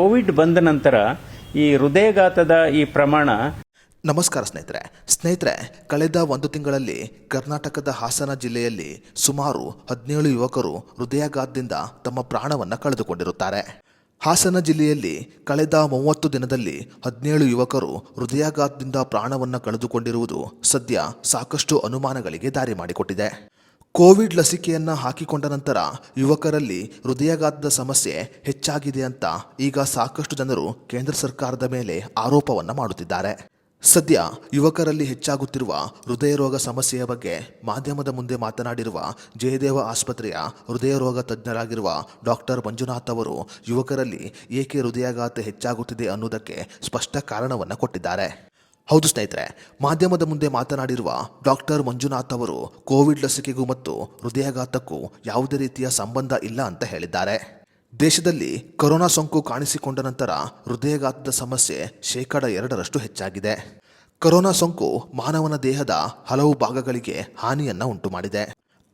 Covid ಬಂದ ನಂತರ ಈ ಹೃದಯಘಾತದ ಈ ಪ್ರಮಾಣ. ನಮಸ್ಕಾರ ಸ್ನೇಹಿತರೆ, ಕಳೆದ ಒಂದು ತಿಂಗಳಲ್ಲಿ ಕರ್ನಾಟಕದ ಹಾಸನ ಜಿಲ್ಲೆಯಲ್ಲಿ ಸುಮಾರು 17 ಯುವಕರು ಹೃದಯಾಘಾತದಿಂದ ತಮ್ಮ ಪ್ರಾಣವನ್ನು ಕಳೆದುಕೊಂಡಿರುತ್ತಾರೆ. ಹಾಸನ ಜಿಲ್ಲೆಯಲ್ಲಿ ಕಳೆದ 30 ದಿನದಲ್ಲಿ 17 ಯುವಕರು ಹೃದಯಾಘಾತದಿಂದ ಪ್ರಾಣವನ್ನು ಕಳೆದುಕೊಂಡಿರುವುದು ಸದ್ಯ ಸಾಕಷ್ಟು ಅನುಮಾನಗಳಿಗೆ ದಾರಿ ಮಾಡಿಕೊಟ್ಟಿದೆ. ಕೋವಿಡ್ ಲಸಿಕೆಯನ್ನು ಹಾಕಿಕೊಂಡ ನಂತರ ಯುವಕರಲ್ಲಿ ಹೃದಯಾಘಾತದ ಸಮಸ್ಯೆ ಹೆಚ್ಚಾಗಿದೆ ಅಂತ ಈಗ ಸಾಕಷ್ಟು ಜನರು ಕೇಂದ್ರ ಸರ್ಕಾರದ ಮೇಲೆ ಆರೋಪವನ್ನು ಮಾಡುತ್ತಿದ್ದಾರೆ. ಸದ್ಯ ಯುವಕರಲ್ಲಿ ಹೆಚ್ಚಾಗುತ್ತಿರುವ ಹೃದಯ ರೋಗ ಸಮಸ್ಯೆಯ ಬಗ್ಗೆ ಮಾಧ್ಯಮದ ಮುಂದೆ ಮಾತನಾಡಿರುವ ಜಯದೇವ ಆಸ್ಪತ್ರೆಯ ಹೃದಯ ರೋಗ ತಜ್ಞರಾಗಿರುವ ಡಾಕ್ಟರ್ ಮಂಜುನಾಥ್ ಅವರು ಯುವಕರಲ್ಲಿ ಏಕೆ ಹೃದಯಾಘಾತ ಹೆಚ್ಚಾಗುತ್ತಿದೆ ಅನ್ನೋದಕ್ಕೆ ಸ್ಪಷ್ಟ ಕಾರಣವನ್ನು ಕೊಟ್ಟಿದ್ದಾರೆ. ಹೌದು ಸ್ನೇಹಿತರೆ, ಮಾಧ್ಯಮದ ಮುಂದೆ ಮಾತನಾಡಿರುವ ಡಾಕ್ಟರ್ ಮಂಜುನಾಥ್ ಅವರು ಕೋವಿಡ್ ಲಸಿಕೆಗೂ ಮತ್ತು ಹೃದಯಾಘಾತಕ್ಕೂ ಯಾವುದೇ ರೀತಿಯ ಸಂಬಂಧ ಇಲ್ಲ ಅಂತ ಹೇಳಿದ್ದಾರೆ. ದೇಶದಲ್ಲಿ ಕೊರೋನಾ ಸೋಂಕು ಕಾಣಿಸಿಕೊಂಡ ನಂತರ ಹೃದಯಾಘಾತದ ಸಮಸ್ಯೆ 2% ಹೆಚ್ಚಾಗಿದೆ. ಕೊರೋನಾ ಸೋಂಕು ಮಾನವನ ದೇಹದ ಹಲವು ಭಾಗಗಳಿಗೆ ಹಾನಿಯನ್ನು ಉಂಟು ಮಾಡಿದೆ.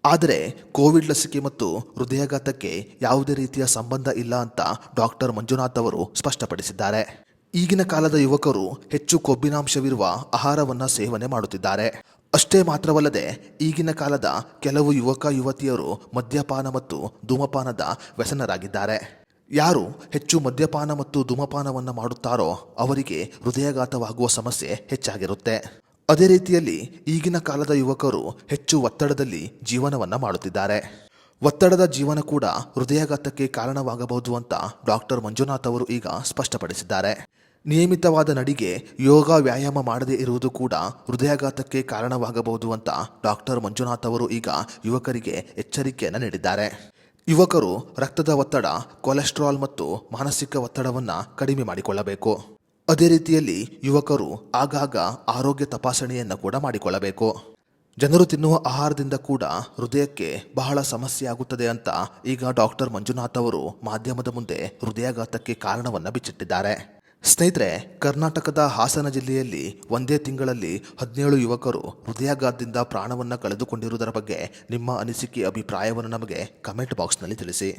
ಆದರೆ ಕೋವಿಡ್ ಲಸಿಕೆ ಮತ್ತು ಹೃದಯಾಘಾತಕ್ಕೆ ಯಾವುದೇ ರೀತಿಯ ಸಂಬಂಧ ಇಲ್ಲ ಅಂತ ಡಾಕ್ಟರ್ ಮಂಜುನಾಥ್ ಅವರು ಸ್ಪಷ್ಟಪಡಿಸಿದ್ದಾರೆ. ಈಗಿನ ಕಾಲದ ಯುವಕರು ಹೆಚ್ಚು ಕೊಬ್ಬಿನಾಂಶವಿರುವ ಆಹಾರವನ್ನು ಸೇವನೆ ಮಾಡುತ್ತಿದ್ದಾರೆ. ಅಷ್ಟೇ ಮಾತ್ರವಲ್ಲದೆ ಈಗಿನ ಕಾಲದ ಕೆಲವು ಯುವಕ ಯುವತಿಯರು ಮದ್ಯಪಾನ ಮತ್ತು ಧೂಮಪಾನದ ವ್ಯಸನರಾಗಿದ್ದಾರೆ. ಯಾರು ಹೆಚ್ಚು ಮದ್ಯಪಾನ ಮತ್ತು ಧೂಮಪಾನವನ್ನು ಮಾಡುತ್ತಾರೋ ಅವರಿಗೆ ಹೃದಯಾಘಾತವಾಗುವ ಸಮಸ್ಯೆ ಹೆಚ್ಚಾಗಿರುತ್ತೆ. ಅದೇ ರೀತಿಯಲ್ಲಿ ಈಗಿನ ಕಾಲದ ಯುವಕರು ಹೆಚ್ಚು ಒತ್ತಡದಲ್ಲಿ ಜೀವನವನ್ನು ಮಾಡುತ್ತಿದ್ದಾರೆ. ಒತ್ತಡದ ಜೀವನ ಕೂಡ ಹೃದಯಾಘಾತಕ್ಕೆ ಕಾರಣವಾಗಬಹುದು ಅಂತ ಡಾಕ್ಟರ್ ಮಂಜುನಾಥ್ ಅವರು ಈಗ ಸ್ಪಷ್ಟಪಡಿಸಿದ್ದಾರೆ. ನಿಯಮಿತವಾದ ನಡಿಗೆ, ಯೋಗ, ವ್ಯಾಯಾಮ ಮಾಡದೇ ಇರುವುದು ಕೂಡ ಹೃದಯಾಘಾತಕ್ಕೆ ಕಾರಣವಾಗಬಹುದು ಅಂತ ಡಾಕ್ಟರ್ ಮಂಜುನಾಥ್ ಅವರು ಈಗ ಯುವಕರಿಗೆ ಎಚ್ಚರಿಕೆಯನ್ನು ನೀಡಿದ್ದಾರೆ. ಯುವಕರು ರಕ್ತದ ಒತ್ತಡ, ಕೊಲೆಸ್ಟ್ರಾಲ್ ಮತ್ತು ಮಾನಸಿಕ ಒತ್ತಡವನ್ನು ಕಡಿಮೆ ಮಾಡಿಕೊಳ್ಳಬೇಕು. ಅದೇ ರೀತಿಯಲ್ಲಿ ಯುವಕರು ಆಗಾಗ ಆರೋಗ್ಯ ತಪಾಸಣೆಯನ್ನು ಕೂಡ ಮಾಡಿಕೊಳ್ಳಬೇಕು. ಜನರು ತಿನ್ನುವ ಆಹಾರದಿಂದ ಕೂಡ ಹೃದಯಕ್ಕೆ ಬಹಳ ಸಮಸ್ಯೆ ಆಗುತ್ತದೆ ಅಂತ ಈಗ ಡಾಕ್ಟರ್ ಮಂಜುನಾಥ್ ಅವರು ಮಾಧ್ಯಮದ ಮುಂದೆ ಹೃದಯಾಘಾತಕ್ಕೆ ಕಾರಣವನ್ನು ಬಿಚ್ಚಿಟ್ಟಿದ್ದಾರೆ. ಸ್ನೇಹಿತರೆ, ಕರ್ನಾಟಕದ ಹಾಸನ ಜಿಲ್ಲೆಯಲ್ಲಿ ಒಂದೇ ತಿಂಗಳಲ್ಲಿ 17 ಯುವಕರು ಹೃದಯಾಘಾತದಿಂದ ಪ್ರಾಣವನ್ನು ಕಳೆದುಕೊಂಡಿರುವುದರ ಬಗ್ಗೆ ನಿಮ್ಮ ಅನಿಸಿಕೆ, ಅಭಿಪ್ರಾಯವನ್ನು ನಮಗೆ ಕಮೆಂಟ್ ಬಾಕ್ಸ್ನಲ್ಲಿ ತಿಳಿಸಿ.